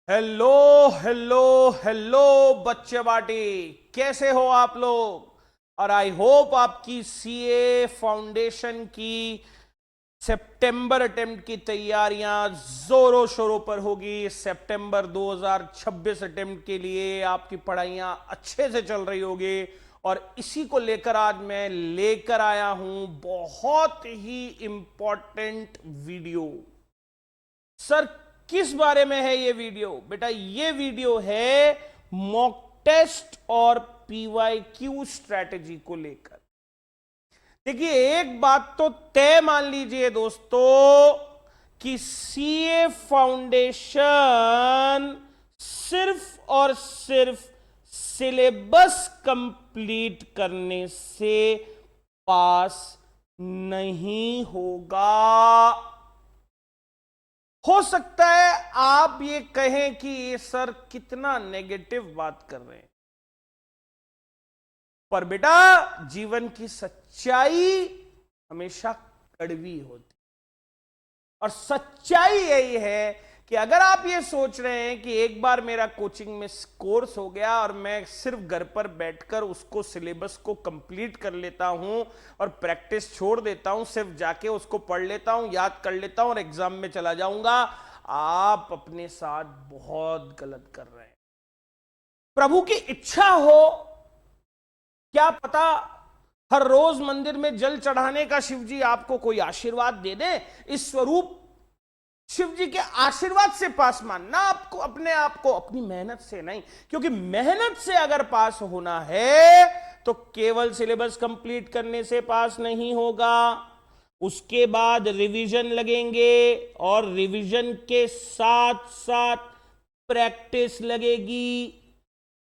Hello hello hello बच्चे बाटी, कैसे हो आप लोग। और आई होप आपकी सीए फाउंडेशन की सितंबर अटेम्प्ट की तैयारियां जोरों शोरों पर होगी। सितंबर 2026 अटेम्प्ट के लिए आपकी पढ़ाइयां अच्छे से चल रही होगी और इसी को लेकर आज मैं लेकर आया हूं बहुत ही इंपॉर्टेंट वीडियो। सर, किस बारे में है ये वीडियो? बेटा, ये वीडियो है मॉक टेस्ट और पीवाईक्यू स्ट्रेटेजी को लेकर। देखिए, एक बात तो तय मान लीजिए दोस्तों कि सीए फाउंडेशन सिर्फ और सिर्फ सिलेबस कंप्लीट करने से पास नहीं होगा। हो सकता है आप ये कहें कि ये सर कितना नेगेटिव बात कर रहे हैं, पर बेटा जीवन की सच्चाई हमेशा कड़वी होती और सच्चाई यही है कि अगर आप ये सोच रहे हैं कि एक बार मेरा कोचिंग में कोर्स हो गया और मैं सिर्फ घर पर बैठकर उसको सिलेबस को कंप्लीट कर लेता हूं और प्रैक्टिस छोड़ देता हूं, सिर्फ जाके उसको पढ़ लेता हूं, याद कर लेता हूं और एग्जाम में चला जाऊंगा, आप अपने साथ बहुत गलत कर रहे हैं। प्रभु की इच्छा हो, क्या पता हर रोज मंदिर में जल चढ़ाने का शिव जी आपको कोई आशीर्वाद दे दे। इस स्वरूप शिव जी के आशीर्वाद से पास मानना आपको, अपने आप को, अपनी मेहनत से नहीं। क्योंकि मेहनत से अगर पास होना है तो केवल सिलेबस कंप्लीट करने से पास नहीं होगा, उसके बाद रिवीजन लगेंगे और रिवीजन के साथ साथ प्रैक्टिस लगेगी।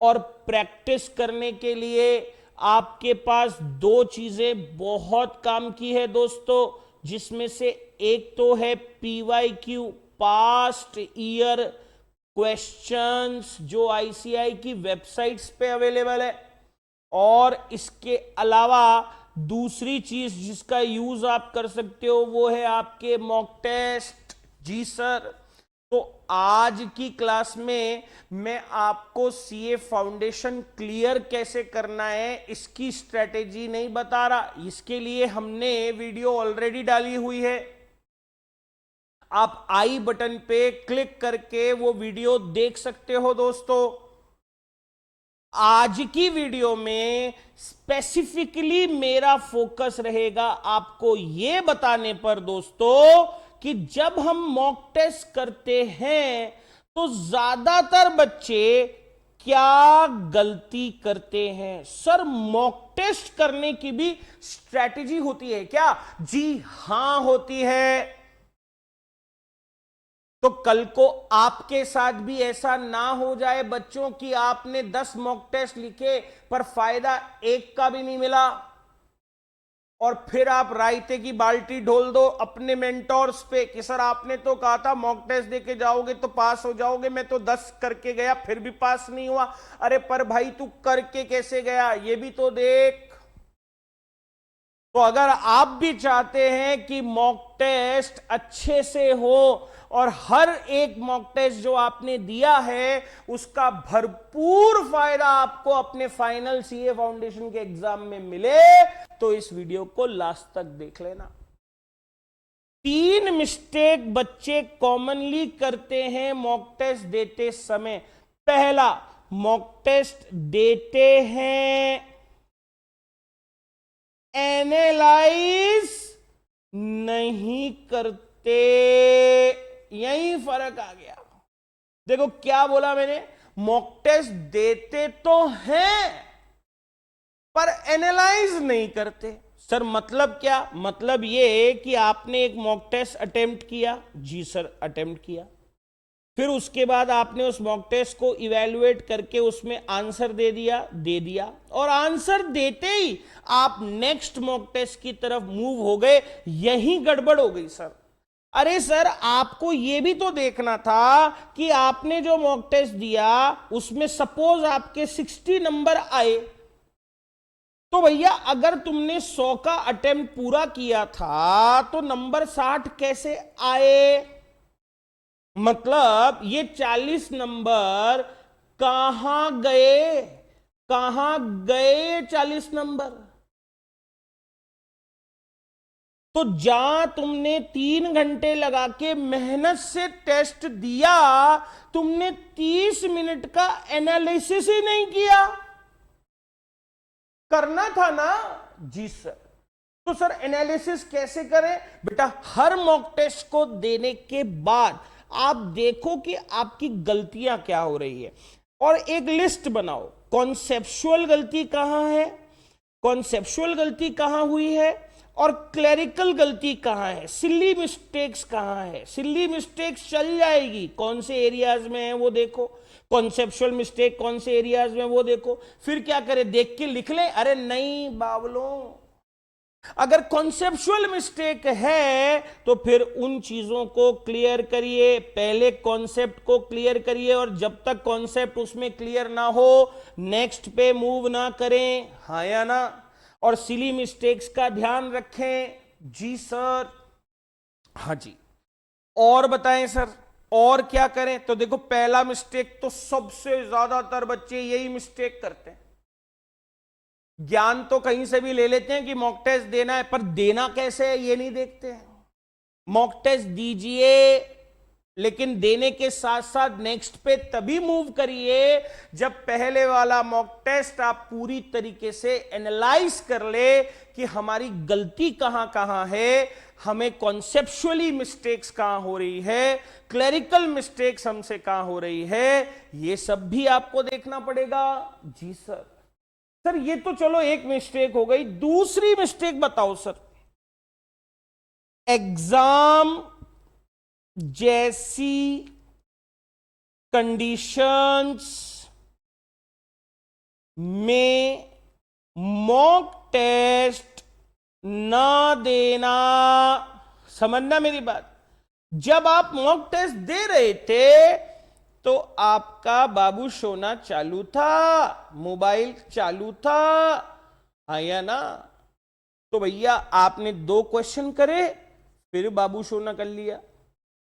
और प्रैक्टिस करने के लिए आपके पास दो चीजें बहुत काम की है दोस्तों, जिसमें से एक तो है पीवाईक्यू, पास्ट ईयर क्वेश्चंस, जो आईसीआई की वेबसाइट्स पे अवेलेबल है। और इसके अलावा दूसरी चीज जिसका यूज आप कर सकते हो वो है आपके मॉक टेस्ट। जी सर, तो आज की क्लास में मैं आपको सीए फाउंडेशन क्लियर कैसे करना है इसकी स्ट्रेटेजी नहीं बता रहा, इसके लिए हमने वीडियो ऑलरेडी डाली हुई है। आप आई बटन पे क्लिक करके वो वीडियो देख सकते हो दोस्तों। आज की वीडियो में स्पेसिफिकली मेरा फोकस रहेगा आपको यह बताने पर दोस्तों कि जब हम मॉक टेस्ट करते हैं तो ज्यादातर बच्चे क्या गलती करते हैं। सर, मॉक टेस्ट करने की भी स्ट्रेटेजी होती है क्या? जी हां, होती है। तो कल को आपके साथ भी ऐसा ना हो जाए बच्चों कि आपने 10 मॉक टेस्ट लिखे पर फायदा एक का भी नहीं मिला और फिर आप रायते की बाल्टी ढोल दो अपने मेंटोर्स पे कि सर आपने तो कहा था मॉक टेस्ट देके जाओगे तो पास हो जाओगे, मैं तो 10 करके गया फिर भी पास नहीं हुआ। अरे पर भाई तू करके कैसे गया ये भी तो देख। तो अगर आप भी चाहते हैं कि मॉक टेस्ट अच्छे से हो और हर एक मॉक टेस्ट जो आपने दिया है उसका भरपूर फायदा आपको अपने फाइनल सीए फाउंडेशन के एग्जाम में मिले, तो इस वीडियो को लास्ट तक देख लेना। 3 मिस्टेक बच्चे कॉमनली करते हैं मॉक टेस्ट देते समय। पहला, मॉक टेस्ट देते हैं, एनालाइज नहीं करते। यही फर्क आ गया। देखो क्या बोला मैंने, मॉक टेस्ट देते तो हैं पर एनालाइज नहीं करते। सर मतलब क्या? मतलब ये कि आपने एक मॉक टेस्ट अटेम्प्ट किया। जी सर, अटेम्प्ट किया। फिर उसके बाद आपने उस मॉक टेस्ट को इवैल्यूएट करके उसमें आंसर दे दिया और आंसर देते ही आप नेक्स्ट मॉक टेस्ट की तरफ मूव हो गए। यही गड़बड़ हो गई सर। अरे सर, आपको यह भी तो देखना था कि आपने जो मॉक टेस्ट दिया उसमें सपोज आपके 60 नंबर आए, तो भैया अगर तुमने 100 का अटेम्प्ट पूरा किया था तो नंबर 60 कैसे आए? मतलब ये 40 नंबर कहां गए 40 नंबर? तो जहां तुमने 3 घंटे लगा के मेहनत से टेस्ट दिया, तुमने 30 मिनट का एनालिसिस ही नहीं किया। करना था ना? जी सर। तो सर एनालिसिस कैसे करें? बेटा हर मॉक टेस्ट को देने के बाद आप देखो कि आपकी गलतियां क्या हो रही है और एक लिस्ट बनाओ। कॉन्सेप्चुअल गलती कहां है, कॉन्सेप्चुअल गलती कहां हुई है और क्लरिकल गलती कहां है, सिली मिस्टेक्स कहां है। सिली मिस्टेक्स चल जाएगी, कौन से एरियाज में है वो देखो, कॉन्सेप्चुअल मिस्टेक कौन से एरियाज में वो देखो। फिर क्या करें, देख के लिख ले। अरे नहीं बावलों, अगर कॉन्सेप्चुअल मिस्टेक है तो फिर उन चीजों को क्लियर करिए, पहले कॉन्सेप्ट को क्लियर करिए और जब तक कॉन्सेप्ट उसमें क्लियर ना हो नेक्स्ट पे मूव ना करें। हाँ या ना? और सिली मिस्टेक्स का ध्यान रखें। जी सर। हाँ जी। और बताएं सर, और क्या करें? तो देखो पहला मिस्टेक तो सबसे ज्यादातर बच्चे यही मिस्टेक करते हैं। ज्ञान तो कहीं से भी ले लेते हैं कि मॉक टेस्ट देना है, पर देना कैसे है ये नहीं देखते हैं। मॉक टेस्ट दीजिए, लेकिन देने के साथ साथ नेक्स्ट पे तभी मूव करिए जब पहले वाला मॉक टेस्ट आप पूरी तरीके से एनालाइज कर ले कि हमारी गलती कहां कहां है, हमें कॉन्सेप्चुअली मिस्टेक्स कहां हो रही है, क्लरिकल मिस्टेक्स हमसे कहां हो रही है, ये सब भी आपको देखना पड़ेगा। जी सर। सर ये तो चलो एक मिस्टेक हो गई, दूसरी मिस्टेक बताओ सर। एग्जाम जैसी कंडीशंस में मॉक टेस्ट ना देना। समझना मेरी बात। जब आप मॉक टेस्ट दे रहे थे तो आपका बाबू सोना चालू था, मोबाइल चालू था, हाँ या ना? तो भैया आपने 2 क्वेश्चन करे, फिर बाबू सोना कर लिया,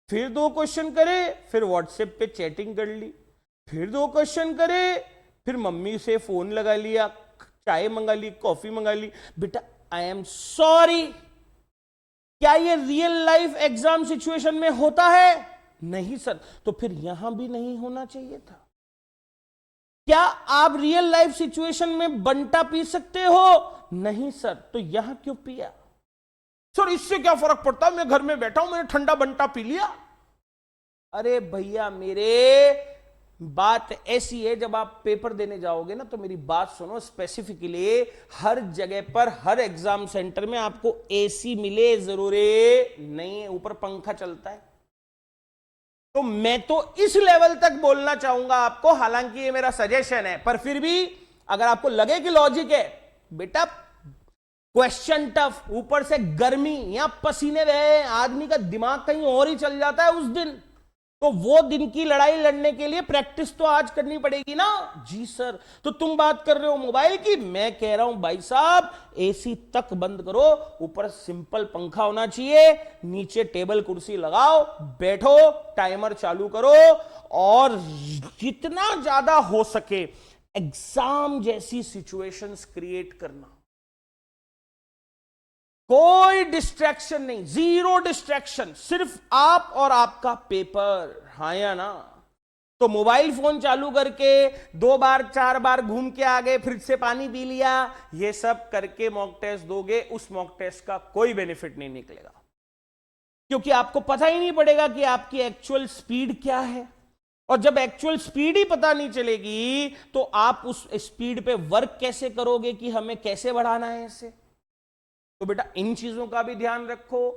फिर 2 क्वेश्चन करे, फिर व्हाट्सएप पे चैटिंग कर ली, फिर 2 क्वेश्चन करे, फिर मम्मी से फोन लगा लिया, चाय मंगा ली, कॉफी मंगा ली। बेटा आई एम सॉरी, क्या ये रियल लाइफ एग्जाम सिचुएशन में होता है? नहीं सर। तो फिर यहां भी नहीं होना चाहिए था। क्या आप रियल लाइफ सिचुएशन में बंटा पी सकते हो? नहीं सर। तो यहां क्यों पिया? सर इससे क्या फर्क पड़ता है, मैं घर में बैठा हूं, मैंने ठंडा बंटा पी लिया। अरे भैया मेरे, बात ऐसी है, जब आप पेपर देने जाओगे ना तो मेरी बात सुनो स्पेसिफिकली। हर जगह पर, हर एग्जाम सेंटर में आपको एसी मिले जरूरी नहीं है, ऊपर पंखा चलता है। तो मैं तो इस लेवल तक बोलना चाहूंगा आपको, हालांकि ये मेरा सजेशन है, पर फिर भी अगर आपको लगे कि लॉजिक है, बेटा क्वेश्चन टफ, ऊपर से गर्मी या पसीने बहे, आदमी का दिमाग कहीं और ही चल जाता है उस दिन। तो वो दिन की लड़ाई लड़ने के लिए प्रैक्टिस तो आज करनी पड़ेगी ना। जी सर। तो तुम बात कर रहे हो मोबाइल की, मैं कह रहा हूं भाई साहब एसी तक बंद करो, ऊपर सिंपल पंखा होना चाहिए, नीचे टेबल कुर्सी लगाओ, बैठो, टाइमर चालू करो और जितना ज्यादा हो सके एग्जाम जैसी सिचुएशंस क्रिएट करना। कोई डिस्ट्रैक्शन नहीं, 0 डिस्ट्रैक्शन, सिर्फ आप और आपका पेपर। हाँ या ना? तो मोबाइल फोन चालू करके 2 बार 4 बार घूम के आ गए, फ्रिज से पानी पी लिया, ये सब करके मॉक टेस्ट दोगे, उस मॉक टेस्ट का कोई बेनिफिट नहीं निकलेगा, क्योंकि आपको पता ही नहीं पड़ेगा कि आपकी एक्चुअल स्पीड क्या है। और जब एक्चुअल स्पीड ही पता नहीं चलेगी तो आप उस स्पीड पे वर्क कैसे करोगे कि हमें कैसे बढ़ाना है इसे। तो बेटा इन चीजों का भी ध्यान रखो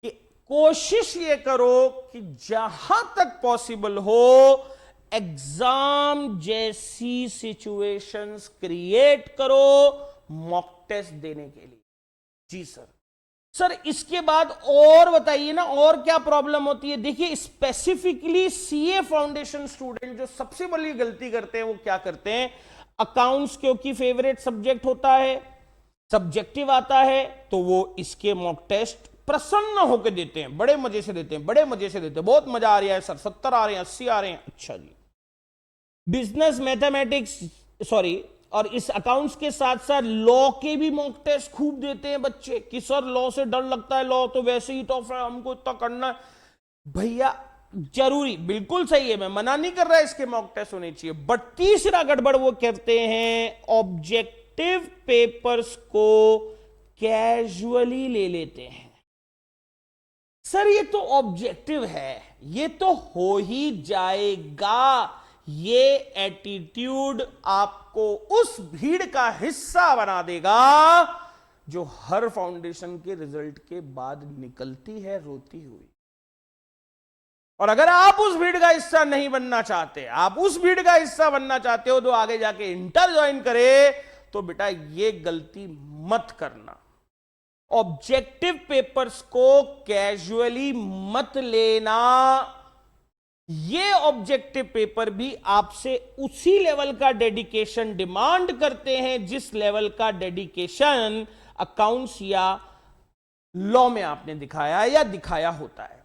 कि कोशिश ये करो कि जहां तक पॉसिबल हो एग्जाम जैसी सिचुएशंस क्रिएट करो मॉक टेस्ट देने के लिए। जी सर। सर इसके बाद और बताइए ना, और क्या प्रॉब्लम होती है? देखिए स्पेसिफिकली सीए फाउंडेशन स्टूडेंट जो सबसे बड़ी गलती करते हैं वो क्या करते हैं, अकाउंट्स क्योंकि फेवरेट सब्जेक्ट होता है, सब्जेक्टिव आता है, तो वो इसके मॉक टेस्ट प्रसन्न होकर देते हैं, बड़े मजे से देते हैं, बड़े मजे से देते हैं, बहुत मजा आ रहा है सर, 70 आ रहे हैं, 80 आ रहे हैं, अच्छा जी। बिजनेस मैथमेटिक्स सॉरी और इस अकाउंट्स के साथ साथ लॉ के भी मॉक टेस्ट खूब देते हैं बच्चे कि सर लॉ से डर लगता है, लॉ तो वैसे ही टफ है, हमको इतना करना है। भैया जरूरी, बिल्कुल सही है, मैं मना नहीं कर रहा इसके मॉक टेस्ट होने चाहिए, बट तीसरा गड़बड़ वो करते हैं, ऑब्जेक्टिव पेपर्स को कैजुअली ले लेते हैं। सर ये तो ऑब्जेक्टिव है, ये तो हो ही जाएगा। ये एटीट्यूड आपको उस भीड़ का हिस्सा बना देगा जो हर फाउंडेशन के रिजल्ट के बाद निकलती है रोती हुई। और अगर आप उस भीड़ का हिस्सा नहीं बनना चाहते, आप उस भीड़ का हिस्सा बनना चाहते हो तो आगे जाके इंटर ज्वाइन करे, तो बेटा ये गलती मत करना। ऑब्जेक्टिव पेपर्स को कैजुअली मत लेना। ये ऑब्जेक्टिव पेपर भी आपसे उसी लेवल का डेडिकेशन डिमांड करते हैं जिस लेवल का डेडिकेशन अकाउंट्स या लॉ में आपने दिखाया या दिखाया होता है।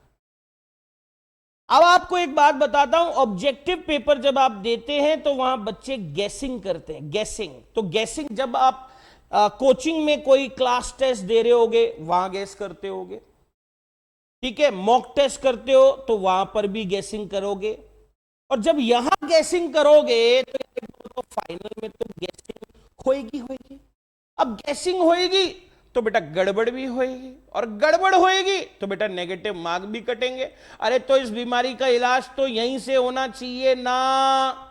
अब आपको एक बात बताता हूं, ऑब्जेक्टिव पेपर जब आप देते हैं तो वहां बच्चे गैसिंग करते हैं, गैसिंग। तो गैसिंग जब आप कोचिंग में कोई क्लास टेस्ट दे रहे होगे वहां गैस करते होगे, ठीक है, मॉक टेस्ट करते हो तो वहां पर भी गैसिंग करोगे, और जब यहां गैसिंग करोगे तो फाइनल में तो गैसिंग होएगी होएगी। अब गैसिंग होएगी तो बेटा गड़बड़ भी होएगी, और गड़बड़ होएगी तो बेटा नेगेटिव मार्क भी कटेंगे। अरे तो इस बीमारी का इलाज तो यहीं से होना चाहिए ना।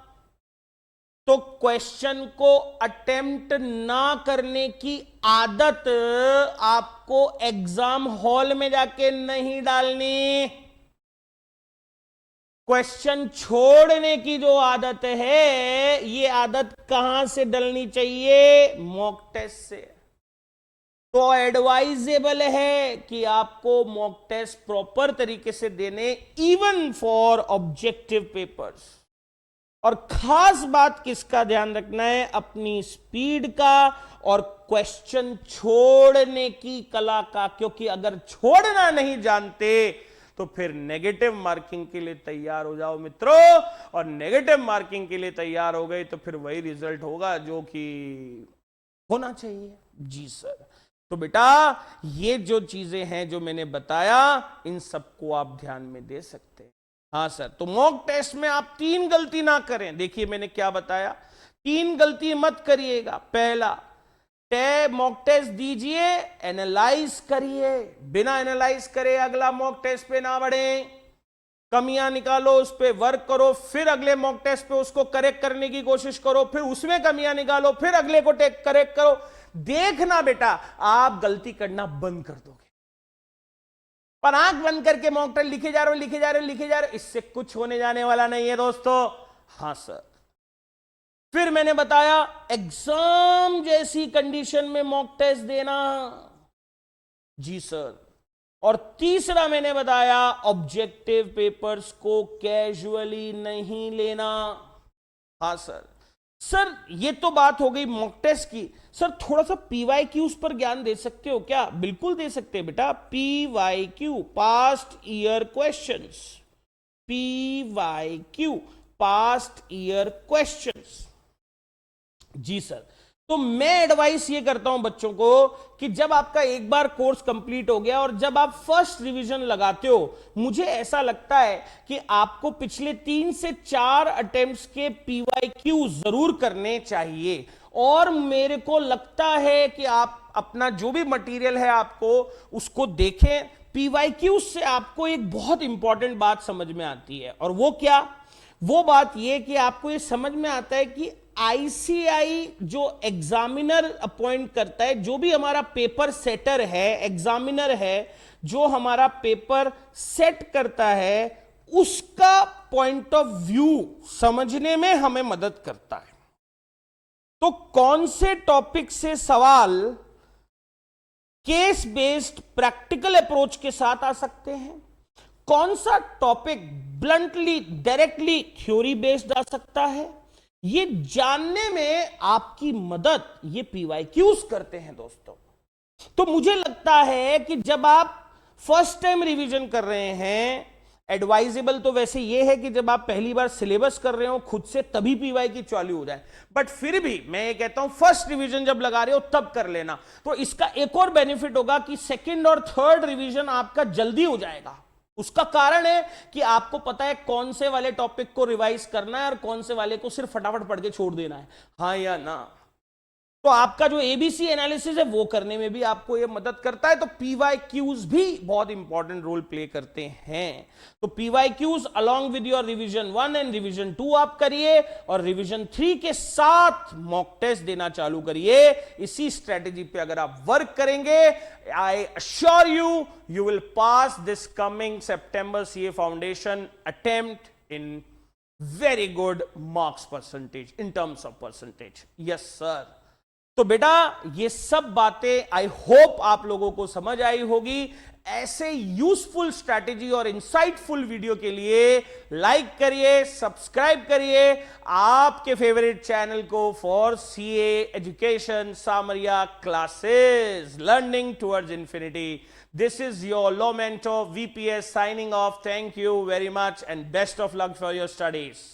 तो क्वेश्चन को अटेम्प्ट ना करने की आदत आपको एग्जाम हॉल में जाके नहीं डालनी। क्वेश्चन छोड़ने की जो आदत है, ये आदत कहां से डलनी चाहिए? मॉक टेस्ट से। तो एडवाइजेबल है कि आपको मॉक टेस्ट प्रॉपर तरीके से देने, इवन फॉर ऑब्जेक्टिव पेपर्स। और खास बात किसका ध्यान रखना है? अपनी स्पीड का और क्वेश्चन छोड़ने की कला का, क्योंकि अगर छोड़ना नहीं जानते तो फिर नेगेटिव मार्किंग के लिए तैयार हो जाओ मित्रों, और नेगेटिव मार्किंग के लिए तैयार हो गए तो फिर वही रिजल्ट होगा जो कि होना चाहिए। जी सर। तो बेटा ये जो चीजें हैं जो मैंने बताया, इन सबको आप ध्यान में दे सकते हैं। हाँ सर, तो मॉक टेस्ट में आप 3 गलती ना करें। देखिए मैंने क्या बताया, 3 गलती मत करिएगा। पहला, मॉक टेस्ट दीजिए, एनालाइज करिए, बिना एनालाइज करे अगला मॉक टेस्ट पे ना बढ़े, कमियां निकालो, उस पर वर्क करो, फिर अगले मॉक टेस्ट पे उसको करेक्ट करने की कोशिश करो, फिर उसमें कमियां निकालो, फिर अगले को करेक्ट करो। देखना बेटा आप गलती करना बंद कर दोगे। पर आंख बंद करके मॉक टेस्ट लिखे जा रहे हो, लिखे जा रहे हो, लिखे जा रहे हो, इससे कुछ होने जाने वाला नहीं है दोस्तों। हां सर। फिर मैंने बताया एग्जाम जैसी कंडीशन में मॉक टेस्ट देना। जी सर। और तीसरा मैंने बताया ऑब्जेक्टिव पेपर्स को कैजुअली नहीं लेना। हां सर। सर ये तो बात हो गई मॉक टेस्ट की, सर थोड़ा सा पीवाईक्यूज पर ज्ञान दे सकते हो क्या? बिल्कुल दे सकते हैं बेटा। PYQ, past year questions, PYQ, past year questions. जी सर। तो मैं एडवाइस ये करता हूं बच्चों को कि जब आपका एक बार कोर्स कंप्लीट हो गया और जब आप फर्स्ट रिवीजन लगाते हो, मुझे ऐसा लगता है कि आपको पिछले 3 से 4 अटेम्प्ट्स के पीवाईक्यू जरूर करने चाहिए। और मेरे को लगता है कि आप अपना जो भी मटेरियल है आपको उसको देखें। पीवाईक्यू से आपको एक बहुत इंपॉर्टेंट बात समझ में आती है, और वो क्या? वो बात ये कि आपको ये समझ में आता है कि आईसीआई जो एग्जामिनर अपॉइंट करता है, जो भी हमारा पेपर सेटर है, एग्जामिनर है, जो हमारा पेपर सेट करता है, उसका पॉइंट ऑफ व्यू समझने में हमें मदद करता है। तो कौन से टॉपिक से सवाल केस बेस्ड प्रैक्टिकल अप्रोच के साथ आ सकते हैं, कौन सा topic bluntly directly theory based आ सकता है, ये जानने में आपकी मदद ये पीवाईक्यूज करते हैं दोस्तों। तो मुझे लगता है कि जब आप फर्स्ट टाइम रिवीजन कर रहे हैं, एडवाइजेबल तो वैसे ये है कि जब आप पहली बार सिलेबस कर रहे हो खुद से तभी पीवाई की चालू हो जाए, बट फिर भी मैं ये कहता हूं फर्स्ट रिवीजन जब लगा रहे हो तब कर लेना। तो इसका एक और बेनिफिट होगा कि सेकंड और थर्ड रिवीजन आपका जल्दी हो जाएगा। उसका कारण है कि आपको पता है कौन से वाले टॉपिक को रिवाइज करना है और कौन से वाले को सिर्फ फटाफट पढ़ के छोड़ देना है, हाँ या ना। तो आपका जो एबीसी एनालिसिस है वो करने में भी आपको ये मदद करता है। तो पीवाईक्यूज भी बहुत इंपॉर्टेंट रोल प्ले करते हैं। तो PYQs along with your revision 1 and revision 2 आप करिए और रिवीजन 3 के साथ मॉक टेस्ट देना चालू करिए। इसी स्ट्रेटेजी पे अगर आप वर्क करेंगे, I assure you, you will pass this coming September CA foundation attempt in very good marks percentage, in terms of percentage. Yes sir. तो बेटा ये सब बातें आई होप आप लोगों को समझ आई होगी। ऐसे यूजफुल स्ट्रैटेजी और इंसाइटफुल वीडियो के लिए लाइक करिए, सब्सक्राइब करिए आपके फेवरेट चैनल को for CA education Samaria classes, learning towards infinity. This is your law mentor VPS signing off. Thank you very much and best of luck for your studies.